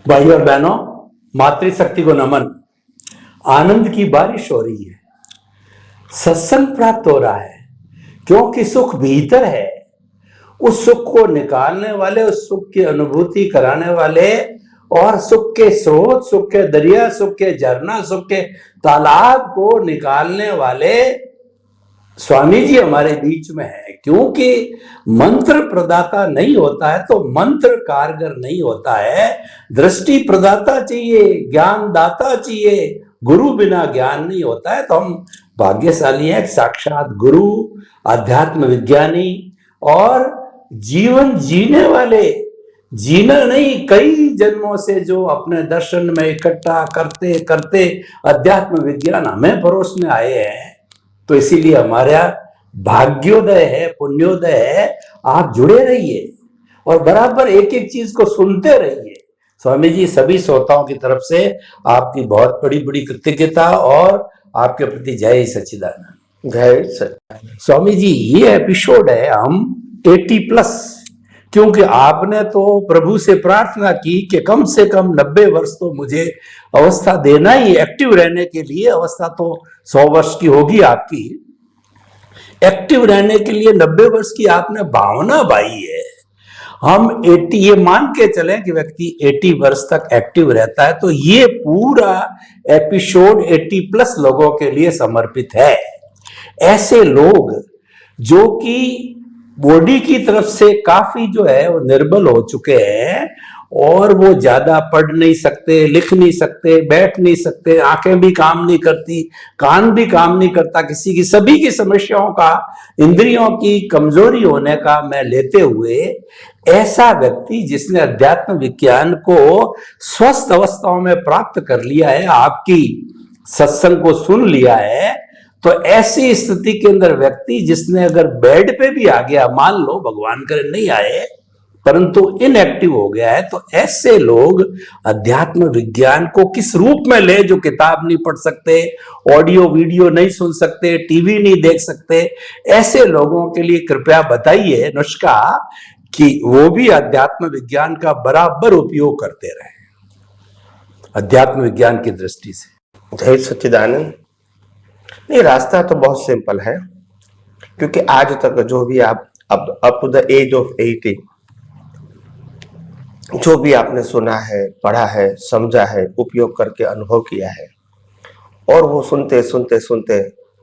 भाई और बहनों, मातृशक्ति को नमन। आनंद की बारिश हो रही है, सत्संग प्राप्त हो रहा है, क्योंकि सुख भीतर है। उस सुख को निकालने वाले, उस सुख की अनुभूति कराने वाले और सुख के स्रोत, सुख के दरिया, सुख के झरना, सुख के तालाब को निकालने वाले स्वामी जी हमारे बीच में है। क्योंकि मंत्र प्रदाता नहीं होता है तो मंत्र कारगर नहीं होता है। दृष्टि प्रदाता चाहिए, ज्ञान दाता चाहिए। गुरु बिना ज्ञान नहीं होता है। तो हम भाग्यशाली हैं, साक्षात गुरु, अध्यात्म विज्ञानी और जीवन जीने वाले, जीना नहीं कई जन्मों से जो अपने दर्शन में इकट्ठा करते करते अध्यात्म विज्ञान हमें परोसने आए हैं। तो इसीलिए हमारा भाग्योदय है, पुण्योदय है। आप जुड़े रहिए और बराबर एक एक चीज को सुनते रहिए। स्वामी जी, सभी श्रोताओं की तरफ से आपकी बहुत बड़ी बड़ी कृतज्ञता और आपके प्रति जय सच्चिदानंद। जय सच्चिदानंद। स्वामी जी, ये एपिसोड है हम 80+, क्योंकि आपने तो प्रभु से प्रार्थना की कि कम से कम 90 वर्ष तो मुझे अवस्था देना ही, एक्टिव रहने के लिए। अवस्था तो 100 वर्ष की होगी आपकी, एक्टिव रहने के लिए 90 वर्ष की आपने भावना भाई है। हम 80, ये मान के चलें कि व्यक्ति 80 वर्ष तक एक्टिव रहता है, तो ये पूरा एपिसोड 80+ लोगों के लिए समर्पित है। ऐसे लोग जो कि बॉडी की तरफ से काफी जो है वो निर्बल हो चुके हैं और वो ज्यादा पढ़ नहीं सकते, लिख नहीं सकते, बैठ नहीं सकते, आंखें भी काम नहीं करती, कान भी काम नहीं करता, किसी की, सभी की समस्याओं का, इंद्रियों की कमजोरी होने का मैं लेते हुए, ऐसा व्यक्ति जिसने अध्यात्म विज्ञान को स्वस्थ अवस्थाओं में प्राप्त कर लिया है, आपकी सत्संग को सुन लिया है, तो ऐसी स्थिति के अंदर व्यक्ति जिसने अगर बेड पे भी आ गया, मान लो भगवान करे नहीं आए परंतु इनएक्टिव हो गया है, तो ऐसे लोग अध्यात्म विज्ञान को किस रूप में ले, जो किताब नहीं पढ़ सकते, ऑडियो वीडियो नहीं सुन सकते, टीवी नहीं देख सकते, ऐसे लोगों के लिए कृपया बताइए नुस्खा कि वो भी अध्यात्म विज्ञान का बराबर उपयोग करते रहे, अध्यात्म विज्ञान की दृष्टि से। जय सच्चिदानंद। नहीं, रास्ता तो बहुत सिंपल है, क्योंकि आज तक जो भी आप up to the age of 80 जो भी आपने सुना है, पढ़ा है, समझा है, उपयोग करके अनुभव किया है, और वो सुनते सुनते सुनते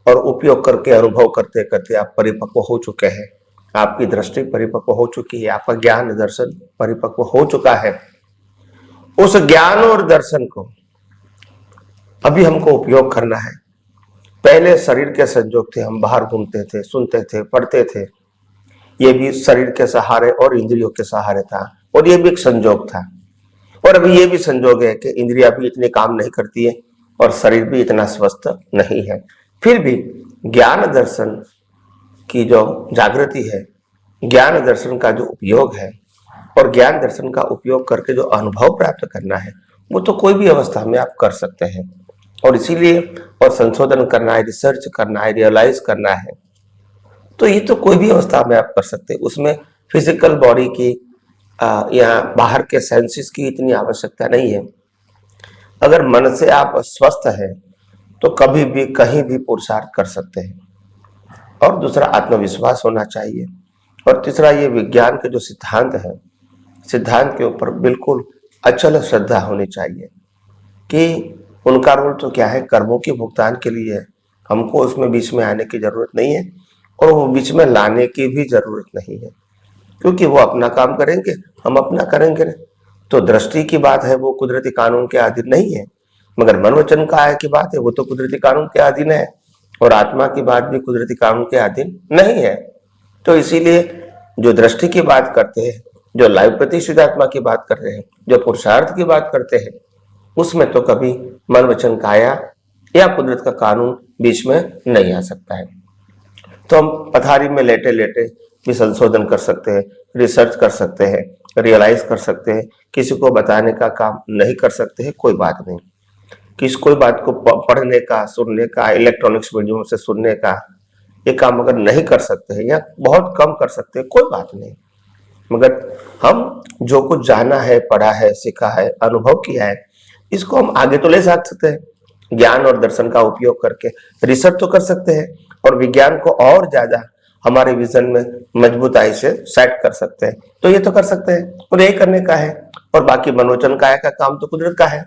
और उपयोग करके अनुभव करते करते आप परिपक्व हो चुके हैं। आपकी दृष्टि परिपक्व हो चुकी है, आपका ज्ञान दर्शन परिपक्व हो चुका है। उस ज्ञान और दर्शन को अभी हमको उपयोग करना है। पहले शरीर के संजोग थे, हम बाहर घूमते थे, सुनते थे, पढ़ते थे, ये भी शरीर के सहारे और इंद्रियों के सहारे था, और ये भी एक संजोग था। और अभी ये भी संजोग है कि इंद्रियां भी इतनी काम नहीं करती है और शरीर भी इतना स्वस्थ नहीं है। फिर भी ज्ञान दर्शन की जो जागृति है, ज्ञान दर्शन का जो उपयोग है और ज्ञान दर्शन का उपयोग करके जो अनुभव प्राप्त करना है, वो तो कोई भी अवस्था में आप कर सकते हैं। और इसीलिए और संशोधन करना है, रिसर्च करना है, रियलाइज करना है, तो ये तो कोई भी अवस्था में आप कर सकते हैं। उसमें फिजिकल बॉडी की या बाहर के सेंसेस की इतनी आवश्यकता नहीं है। अगर मन से आप स्वस्थ हैं तो कभी भी कहीं भी पुरुषार्थ कर सकते हैं। और दूसरा, आत्मविश्वास होना चाहिए। और तीसरा, ये विज्ञान के जो सिद्धांत है, सिद्धांत के ऊपर बिल्कुल अचल श्रद्धा होनी चाहिए कि उनका रोल तो क्या है, कर्मों के भुगतान के लिए है। हमको उसमें बीच में आने की जरूरत नहीं है और वो बीच में लाने की भी जरूरत नहीं है, क्योंकि वो अपना काम करेंगे, हम अपना करेंगे। तो दृष्टि की बात है, वो कुदरती कानून के अधीन नहीं है, मगर मन वचन काया की बात है, वो तो कुदरती कानून के अधीन है, और आत्मा की बात भी कुदरती कानून के अधीन नहीं है। तो इसीलिए जो दृष्टि की बात करते हैं, जो लाइव प्रतिष्ठित आत्मा की बात कर रहे हैं, जो पुरुषार्थ की बात करते हैं, उसमें तो कभी मन वचन काया या कुदरत का कानून बीच में नहीं आ सकता है। तो हम पथारी में लेटे लेटे भी संशोधन कर सकते हैं, रिसर्च कर सकते हैं, रियलाइज कर सकते हैं। किसी को बताने का काम नहीं कर सकते हैं, कोई बात नहीं। कोई बात को पढ़ने का, सुनने का, इलेक्ट्रॉनिक्स मीडियम से सुनने का, ये काम अगर नहीं कर सकते हैं या बहुत कम कर सकते हैं, कोई बात नहीं। मगर हम जो कुछ जाना है, पढ़ा है, सीखा है, अनुभव किया है, इसको हम आगे तो ले जा सकते हैं। ज्ञान और दर्शन का उपयोग करके रिसर्च तो कर सकते हैं और विज्ञान को और ज्यादा हमारे विजन में मजबूताई से सेट कर सकते हैं। तो ये तो कर सकते हैं और यही करने का है। और बाकी मनोचन काया का काम तो कुदरत का है,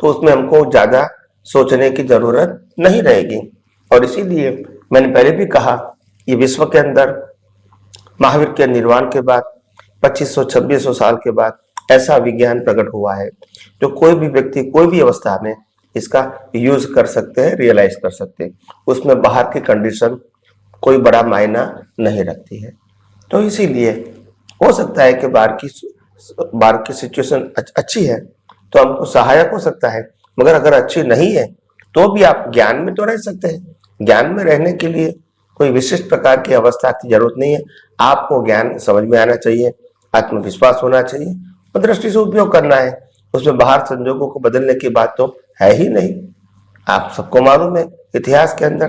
तो उसमें हमको ज्यादा सोचने की जरूरत नहीं रहेगी। और इसीलिए मैंने पहले भी कहा, ये विश्व के अंदर महावीर के निर्वाण के बाद 2500-2600 साल के बाद ऐसा विज्ञान प्रकट हुआ है जो कोई भी व्यक्ति कोई भी अवस्था में इसका यूज कर सकते हैं, रियलाइज कर सकते हैं। उसमें बाहर की कंडीशन कोई बड़ा मायना नहीं रखती है। तो इसीलिए हो सकता है कि बाहर की सिचुएशन अच्छी है तो हमको सहायक हो सकता है, मगर अगर अच्छी नहीं है तो भी आप ज्ञान में तो रह सकते हैं। ज्ञान में रहने के लिए कोई विशिष्ट प्रकार की अवस्था की जरूरत नहीं है। आपको ज्ञान समझ में आना चाहिए, आत्मविश्वास होना चाहिए और दृष्टि से उपयोग करना है। उसमें बाहर संजोगों को बदलने की बात तो है ही नहीं। आप सबको मालूम है इतिहास के अंदर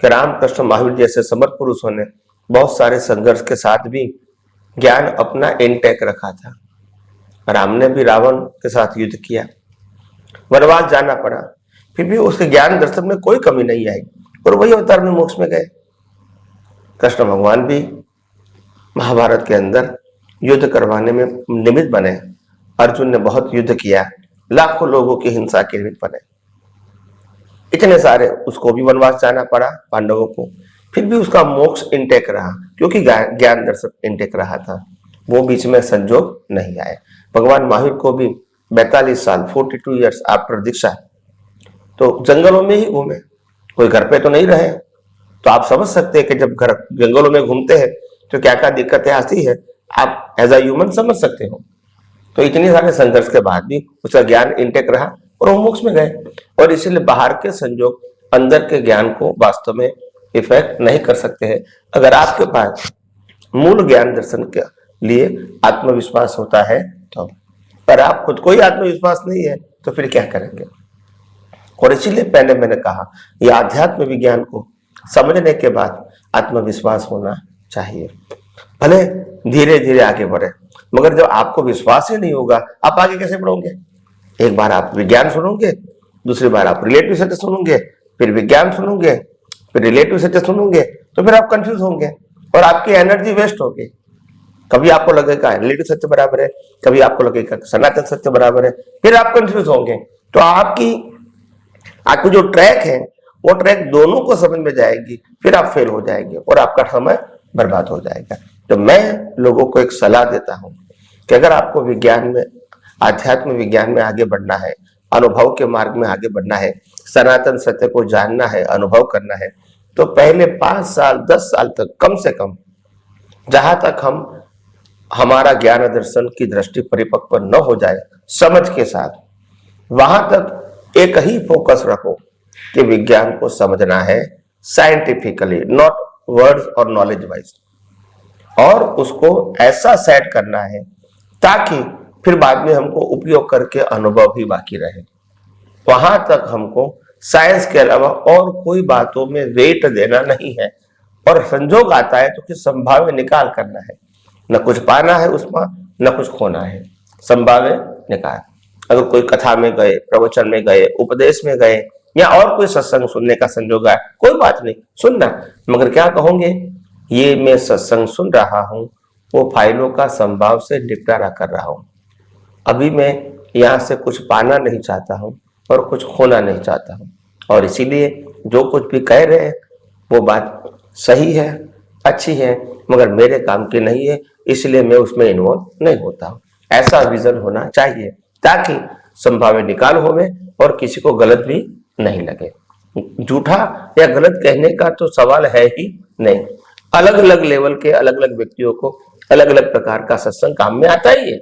कि रामकृष्ण महावीर जैसे समर्थ पुरुषों ने बहुत सारे संघर्ष के साथ भी ज्ञान अपना इंटैक्ट रखा था। राम ने भी रावण के साथ युद्ध किया, वनवास जाना पड़ा, फिर भी उसके ज्ञान दर्शन में कोई कमी नहीं आई और वही अवतार में मोक्ष में गए। कृष्ण भगवान भी महाभारत के अंदर युद्ध करवाने में निमित्त बने। अर्जुन ने बहुत युद्ध किया, लाखों लोगों की हिंसा के निमित्त बने। इतने सारे, उसको भी वनवास जाना पड़ा पांडवों को, फिर भी उसका मोक्ष इंटेक रहा क्योंकि ज्ञान दर्शन इंटेक रहा था। वो बीच में संजोग नहीं आए। भगवान महावीर को भी 42 साल 42 ईयर्स आफ्टर दीक्षा तो जंगलों में ही घूमे, कोई घर पे तो नहीं रहे। तो आप समझ सकते हैं कि जब घर जंगलों में घूमते हैं तो क्या क्या दिक्कतें आती है, आप एज अ ह्यूमन समझ सकते हो। तो इतने सारे संघर्ष के बाद भी उसका ज्ञान इंटेक रहा और वो मोक्ष में गए। और इसीलिए बाहर के संजोग अंदर के ज्ञान को वास्तव में इफेक्ट नहीं कर सकते हैं। अगर आपके पास मूल ज्ञान दर्शन के लिए आत्मविश्वास होता है तो, पर आप खुद को ही आत्मविश्वास नहीं है तो फिर क्या करेंगे। और इसीलिए पहले मैंने कहा, यह आध्यात्म विज्ञान को समझने के बाद आत्मविश्वास होना चाहिए। भले धीरे धीरे आगे बढ़े, मगर जब आपको विश्वास ही नहीं होगा आप आगे कैसे बढ़ोगे। एक बार आप विज्ञान सुनोगे, दूसरी बार आप रिलेटिव सत्य सुनोगे, फिर विज्ञान सुनोगे, फिर रिलेटिव सत्य सुनोगे, तो फिर आप कंफ्यूज होंगे और आपकी एनर्जी वेस्ट होगी। कभी आपको लगेगा रिलेटिव सत्य बराबर है, कभी आपको लगेगा सनातन सत्य बराबर है, फिर आप कंफ्यूज होंगे। तो आपकी जो ट्रैक है वो ट्रैक दोनों को समझ में जाएगी, फिर आप फेल हो जाएंगे और आपका समय बर्बाद हो जाएगा। तो मैं लोगों को एक सलाह देता हूं कि अगर आपको विज्ञान में, आध्यात्म विज्ञान में आगे बढ़ना है, अनुभव के मार्ग में आगे बढ़ना है, सनातन सत्य को जानना है, अनुभव करना है, तो पहले 5 साल 10 साल तक कम से कम, जहां तक हमारा ज्ञान दर्शन की दृष्टि परिपक्व न हो जाए समझ के साथ, वहां तक एक ही फोकस रखो कि विज्ञान को समझना है साइंटिफिकली, नॉट वर्ड्स और नॉलेज वाइज, और उसको ऐसा सेट करना है ताकि फिर बाद में हमको उपयोग करके अनुभव ही बाकी रहे। वहां तक हमको साइंस के अलावा और कोई बातों में वेट देना नहीं है। और संजोग आता है तो फिर संभाव्य निकाल करना है, न कुछ पाना है उसमें, न कुछ खोना है, संभाव्य निकाल। अगर कोई कथा में गए, प्रवचन में गए, उपदेश में गए या और कोई सत्संग सुनने का संजोग आया, कोई बात नहीं, सुनना, मगर क्या कहोगे, ये मैं सत्संग सुन रहा हूं, वो फाइलों का संभाव से निपटारा कर रहा हूं, अभी मैं यहां से कुछ पाना नहीं चाहता हूं और कुछ खोना नहीं चाहता हूं। और इसीलिए जो कुछ भी कह रहे हैं वो बात सही है, अच्छी है, मगर मेरे काम की नहीं है, इसलिए मैं उसमें इन्वॉल्व नहीं होता हूं। ऐसा विजन होना चाहिए ताकि संभाव्य निकाल होवे और किसी को गलत भी नहीं लगे। झूठा या गलत कहने का तो सवाल है ही नहीं। अलग अलग लेवल के अलग अलग व्यक्तियों को अलग अलग प्रकार का सत्संग काम में आता ही है,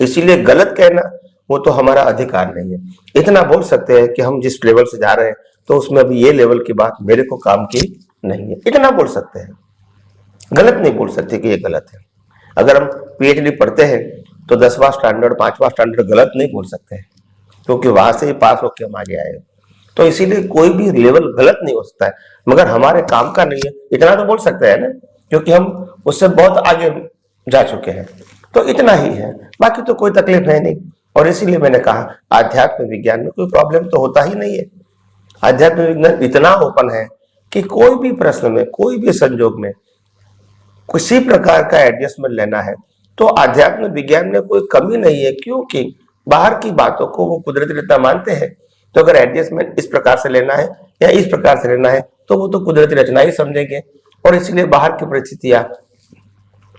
इसीलिए गलत कहना वो तो हमारा अधिकार नहीं है। इतना बोल सकते हैं कि हम जिस लेवल से जा रहे हैं तो उसमें अभी ये लेवल की बात मेरे को काम की नहीं है, इतना बोल सकते हैं। गलत नहीं बोल सकते कि ये गलत है। अगर हम पीएचडी पढ़ते हैं तो 10वां स्टैंडर्ड 5वां स्टैंडर्ड गलत नहीं बोल सकते हैं, क्योंकि वहां से ही पास होकर हम आगे आए। तो इसीलिए कोई भी लेवल गलत नहीं हो सकता है, मगर हमारे काम का नहीं है, इतना तो बोल सकते हैं ना, क्योंकि हम उससे बहुत आगे जा चुके हैं। तो इतना ही है, बाकी तो कोई तकलीफ है नहीं। और इसीलिए मैंने कहा आध्यात्म विज्ञान में कोई प्रॉब्लम तो होता ही नहीं है। आध्यात्म विज्ञान इतना ओपन है कि कोई भी प्रश्न में, कोई भी संजोग में किसी प्रकार का एडजस्टमेंट लेना है तो आध्यात्म विज्ञान में कोई कमी नहीं है, क्योंकि बाहर की बातों को वो कुदरती रचना मानते हैं। तो अगर एडजस्टमेंट इस प्रकार से लेना है या इस प्रकार से लेना है तो वो तो कुदरती रचना ही समझेंगे, और इसलिए बाहर की परिस्थितियां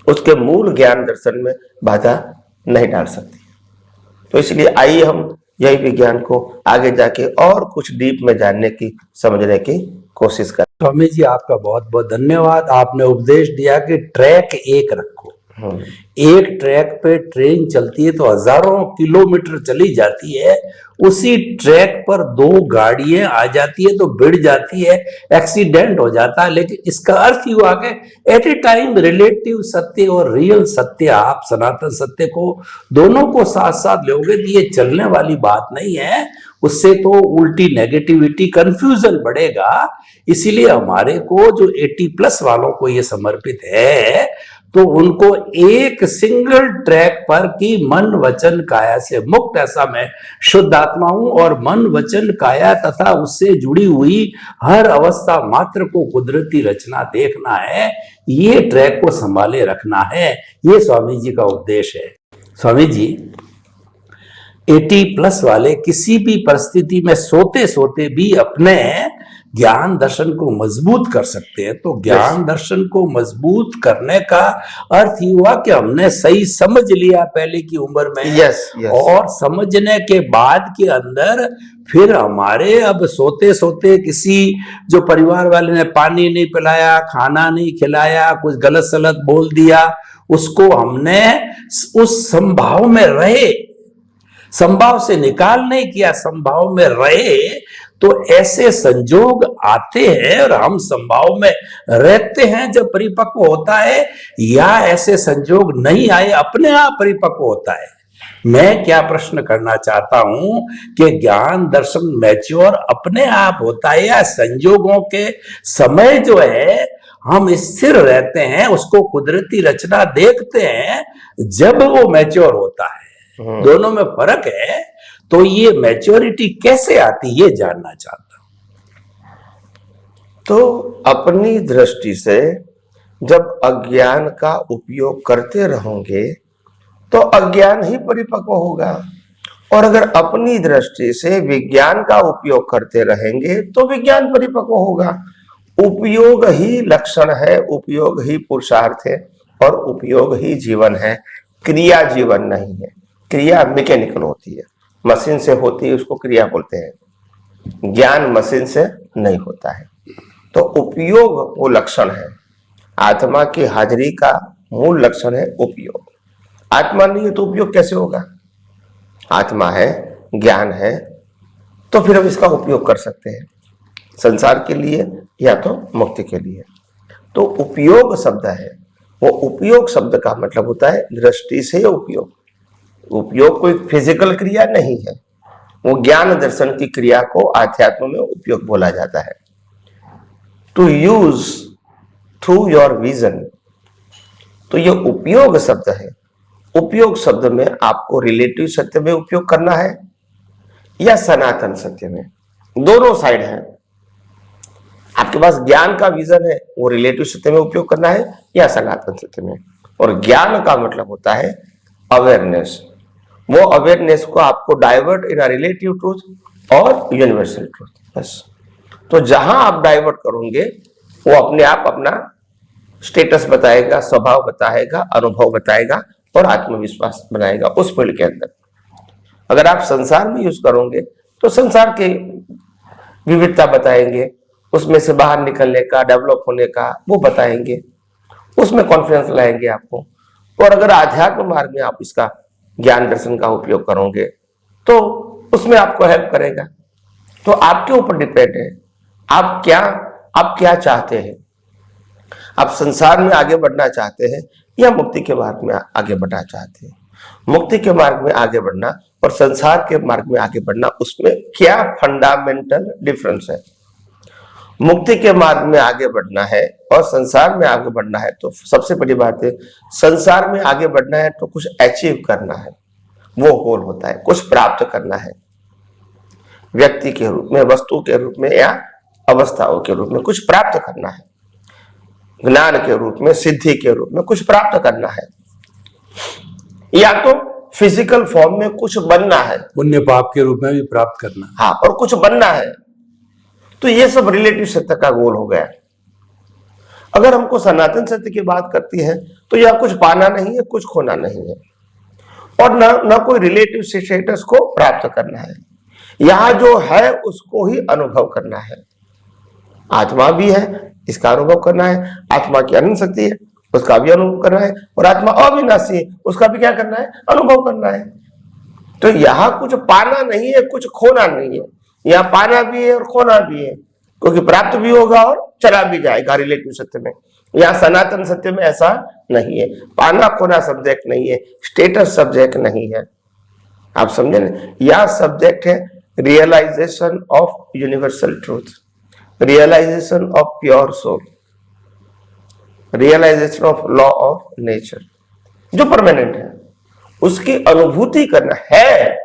उसके मूल ज्ञान दर्शन में बाधा नहीं डाल सकती। तो इसलिए आइए हम यही विज्ञान को आगे जाके और कुछ डीप में जानने की, समझने की कोशिश करें। स्वामी जी आपका बहुत बहुत धन्यवाद। आपने उपदेश दिया कि ट्रैक एक रखो। एक ट्रैक पे ट्रेन चलती है तो हजारों किलोमीटर चली जाती है, उसी ट्रैक पर दो गाड़ियां आ जाती है तो भिड़ जाती है, एक्सीडेंट हो जाता है। लेकिन इसका अर्थ ही हुआ कि एट ए टाइम रिलेटिव सत्य और रियल सत्य, आप सनातन सत्य को दोनों को साथ साथ लोगे तो ये चलने वाली बात नहीं है। उससे तो उल्टी नेगेटिविटी, कंफ्यूजन बढ़ेगा। इसीलिए हमारे को जो 80+ वालों को ये समर्पित है तो उनको एक सिंगल ट्रैक पर कि मन वचन काया से मुक्त, ऐसा मैं शुद्ध आत्मा हूं और मन वचन काया तथा उससे जुड़ी हुई हर अवस्था मात्र को कुदरती रचना देखना है, ये ट्रैक को संभाले रखना है। ये स्वामी जी का उपदेश है। स्वामी जी 80+ वाले किसी भी परिस्थिति में सोते सोते भी अपने ज्ञान दर्शन को मजबूत कर सकते हैं। तो ज्ञान दर्शन को मजबूत करने का अर्थ ही हुआ कि हमने सही समझ लिया पहले की उम्र में। और समझने के बाद के अंदर फिर हमारे अब सोते सोते किसी जो परिवार वाले ने पानी नहीं पिलाया, खाना नहीं खिलाया, कुछ गलत सलत बोल दिया, उसको हमने उस संभाव में रहे, संभाव से निकाल नहीं किया, संभाव में रहे। तो ऐसे संजोग आते हैं और हम संभाव में रहते हैं जब परिपक्व होता है, या ऐसे संजोग नहीं आए अपने आप परिपक्व होता है। मैं क्या प्रश्न करना चाहता हूं कि ज्ञान दर्शन मैच्योर अपने आप होता है या संजोगों के समय जो है हम स्थिर रहते हैं, उसको कुदरती रचना देखते हैं जब वो मैच्योर होता है। दोनों में फर्क है। तो ये मैच्योरिटी कैसे आती ये जानना चाहता हूं। तो अपनी दृष्टि से जब अज्ञान का उपयोग करते रहोगे तो अज्ञान ही परिपक्व होगा, और अगर अपनी दृष्टि से विज्ञान का उपयोग करते रहेंगे तो विज्ञान परिपक्व होगा। उपयोग ही लक्षण है, उपयोग ही पुरुषार्थ है, और उपयोग ही जीवन है। क्रिया जीवन नहीं है। क्रिया मैकेनिकल होती है, मशीन से होती है, उसको क्रिया बोलते हैं। ज्ञान मशीन से नहीं होता है। तो उपयोग वो लक्षण है। आत्मा की हाजिरी का मूल लक्षण है उपयोग। आत्मा नहीं है तो उपयोग कैसे होगा? आत्मा है, ज्ञान है, तो फिर हम इसका उपयोग कर सकते हैं संसार के लिए या तो मुक्ति के लिए। तो उपयोग शब्द है, वो उपयोग शब्द का मतलब होता है दृष्टि से उपयोग। उपयोग कोई फिजिकल क्रिया नहीं है, वो ज्ञान दर्शन की क्रिया को आध्यात्म में उपयोग बोला जाता है। To use through your vision, तो ये उपयोग शब्द है। उपयोग शब्द में आपको रिलेटिव सत्य में उपयोग करना है या सनातन सत्य में, दोनों साइड है। आपके पास ज्ञान का विजन है, वो रिलेटिव सत्य में उपयोग करना है या सनातन सत्य में। और ज्ञान का मतलब होता है अवेयरनेस। वो अवेयरनेस को आपको डाइवर्ट इन अ रिलेटिव ट्रूथ और यूनिवर्सल ट्रूथ, बस। तो जहां आप डाइवर्ट करोगे वो अपने आप अपना स्टेटस बताएगा, स्वभाव बताएगा, अनुभव बताएगा और आत्मविश्वास बनाएगा उस फील्ड के अंदर। अगर आप संसार में यूज करोगे तो संसार के विविधता बताएंगे, उसमें से बाहर निकलने का, डेवलप होने का वो बताएंगे, उसमें कॉन्फिडेंस लाएंगे आपको। और अगर आध्यात्म मार्ग में आप इसका ज्ञान दर्शन का उपयोग करोगे तो उसमें आपको हेल्प करेगा। तो आपके ऊपर डिपेंड है आप क्या चाहते हैं। आप संसार में आगे बढ़ना चाहते हैं या मुक्ति के मार्ग में आगे बढ़ना चाहते हैं। मुक्ति के मार्ग में आगे बढ़ना और संसार के मार्ग में आगे बढ़ना, उसमें क्या फंडामेंटल डिफरेंस है? मुक्ति के मार्ग में आगे बढ़ना है और संसार में आगे बढ़ना है, तो सबसे बड़ी बात है, संसार में आगे बढ़ना है तो कुछ अचीव करना है, वो गोल होता है, कुछ प्राप्त करना है, व्यक्ति के रूप में, वस्तु के रूप में या अवस्थाओं के रूप में कुछ प्राप्त करना है, ज्ञान के रूप में, सिद्धि के रूप में कुछ प्राप्त करना है, या तो फिजिकल फॉर्म में कुछ बनना है, पुण्य पाप के रूप में भी प्राप्त करना। हाँ, और कुछ बनना है। तो ये सब रिलेटिव सत्य का गोल हो गया। अगर हमको सनातन सत्य की बात करती है तो यह कुछ पाना नहीं है, कुछ खोना नहीं है, और न कोई रिलेटिव स्टेटस को प्राप्त करना है। यहां जो है उसको ही अनुभव करना है। आत्मा भी है, इसका अनुभव करना है, आत्मा की अनंत शक्ति है, उसका भी अनुभव करना है, और आत्मा अविनाशी है, उसका भी क्या करना है, अनुभव करना है। तो यहां कुछ पाना नहीं है, कुछ खोना नहीं है, यहाँ पाना भी है और खोना भी है, क्योंकि प्राप्त भी होगा और चला भी जाएगा रिलेटिव सत्य में। यहाँ सनातन सत्य में ऐसा नहीं है, पाना खोना सब्जेक्ट नहीं है, स्टेटस सब्जेक्ट नहीं है, आप समझे ना। यह सब्जेक्ट है realization of universal truth, realization of pure soul, realization of law of nature, जो परमानेंट है, उसकी अनुभूति करना है।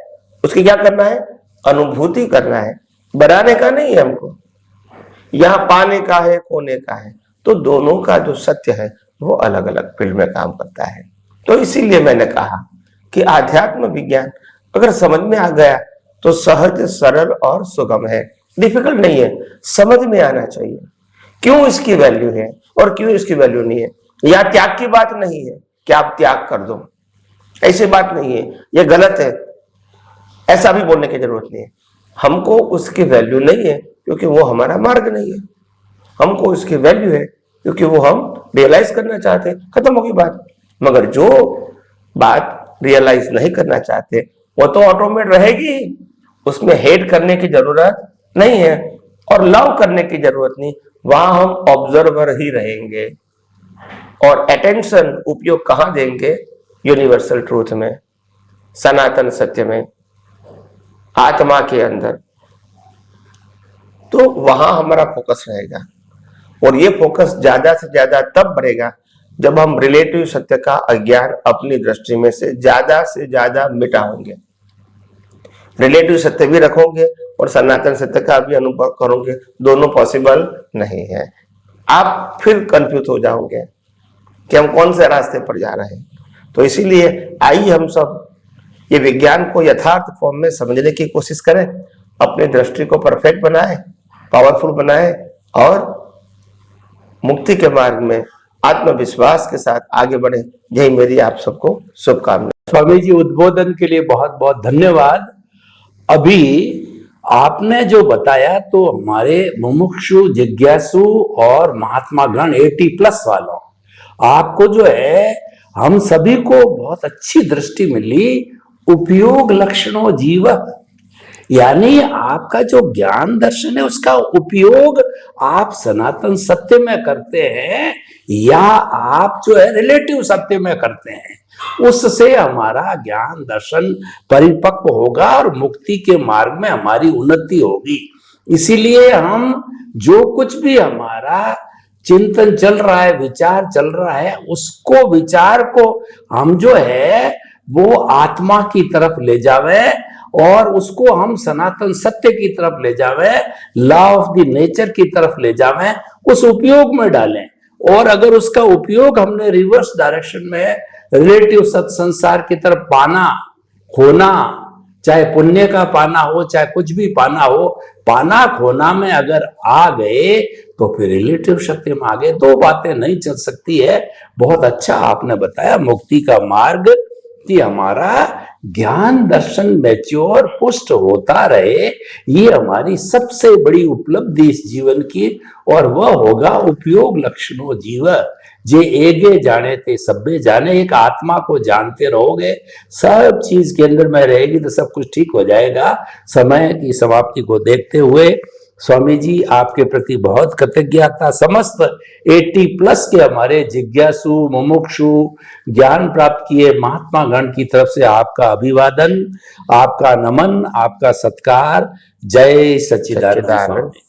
उसकी क्या करना है, अनुभूति करना है, बनाने का नहीं है हमको। यहां पाने का है, खोने का है, तो दोनों का जो सत्य है वो अलग अलग फील्ड में काम करता है। तो इसीलिए मैंने कहा कि आध्यात्म विज्ञान अगर समझ में आ गया तो सहज, सरल और सुगम है, डिफिकल्ट नहीं है, समझ में आना चाहिए क्यों इसकी वैल्यू है और क्यों इसकी वैल्यू नहीं है। यह त्याग की बात नहीं है कि आप त्याग कर दो, ऐसी बात नहीं है, यह गलत है, ऐसा भी बोलने की जरूरत नहीं है। हमको उसकी वैल्यू नहीं है क्योंकि वो हमारा मार्ग नहीं है, हमको उसकी वैल्यू है क्योंकि वो हम रियलाइज करना चाहते हैं, खत्म होगी बात। मगर जो बात रियलाइज नहीं करना चाहते वो तो ऑटोमेट रहेगी, उसमें हेट करने की जरूरत नहीं है और लव करने की जरूरत नहीं, वहां हम ऑब्जर्वर ही रहेंगे। और अटेंशन उपयोग कहां देंगे, यूनिवर्सल ट्रूथ में, सनातन सत्य में, आत्मा के अंदर, तो वहां हमारा फोकस रहेगा। और ये फोकस ज्यादा से ज्यादा तब बढ़ेगा जब हम रिलेटिव सत्य का अज्ञान अपनी दृष्टि में से ज्यादा मिटाओगे, रिलेटिव सत्य भी रखोगे और सनातन सत्य का भी अनुभव करोगे, दोनों पॉसिबल नहीं है। आप फिर कंफ्यूज हो जाओगे कि हम कौन से रास्ते पर जा रहे हैं। तो इसीलिए आइए हम सब ये विज्ञान को यथार्थ फॉर्म में समझने की कोशिश करें, अपनी दृष्टि को परफेक्ट बनाएं, पावरफुल बनाएं और मुक्ति के मार्ग में आत्मविश्वास के साथ आगे बढ़े। यही मेरी आप सबको शुभकामनाएं। स्वामी जी, उद्बोधन के लिए बहुत बहुत धन्यवाद। अभी आपने जो बताया तो हमारे मुमुक्षु, जिज्ञासु और महात्मा गण 80+ वालों, आपको जो है हम सभी को बहुत अच्छी दृष्टि मिली उपयोग लक्षणों जीव, यानी आपका जो ज्ञान दर्शन है उसका उपयोग आप सनातन सत्य में करते हैं या आप जो है रिलेटिव सत्य में करते हैं, उससे हमारा ज्ञान दर्शन परिपक्व होगा और मुक्ति के मार्ग में हमारी उन्नति होगी। इसीलिए हम जो कुछ भी हमारा चिंतन चल रहा है, विचार चल रहा है, उसको विचार को हम जो है वो आत्मा की तरफ ले जावे और उसको हम सनातन सत्य की तरफ ले जावे, लॉ ऑफ द नेचर की तरफ ले जावे, उस उपयोग में डालें। और अगर उसका उपयोग हमने रिवर्स डायरेक्शन में रिलेटिव सत्य संसार की तरफ पाना खोना, चाहे पुण्य का पाना हो चाहे कुछ भी पाना हो, पाना खोना में अगर आ गए तो फिर रिलेटिव शक्ति में आ गए, दो बातें नहीं चल सकती है। बहुत अच्छा आपने बताया मुक्ति का मार्ग कि हमारा ज्ञान दर्शन मैच्योर पुष्ट होता रहे, ये हमारी सबसे बड़ी उपलब्धि इस जीवन की, और वह होगा उपयोग लक्षणों जीव जे एगे जाने ते सब्बे जाने। एक आत्मा को जानते रहोगे, सब चीज के अंदर में रहेगी तो सब कुछ ठीक हो जाएगा। समय की समाप्ति को देखते हुए स्वामी जी आपके प्रति बहुत कृतज्ञता, समस्त 80+ के हमारे जिज्ञासु मुमुक्षु ज्ञान प्राप्त किए महात्मा गण की तरफ से आपका अभिवादन, आपका नमन, आपका सत्कार। जय सच्चिदानंद स्वामी।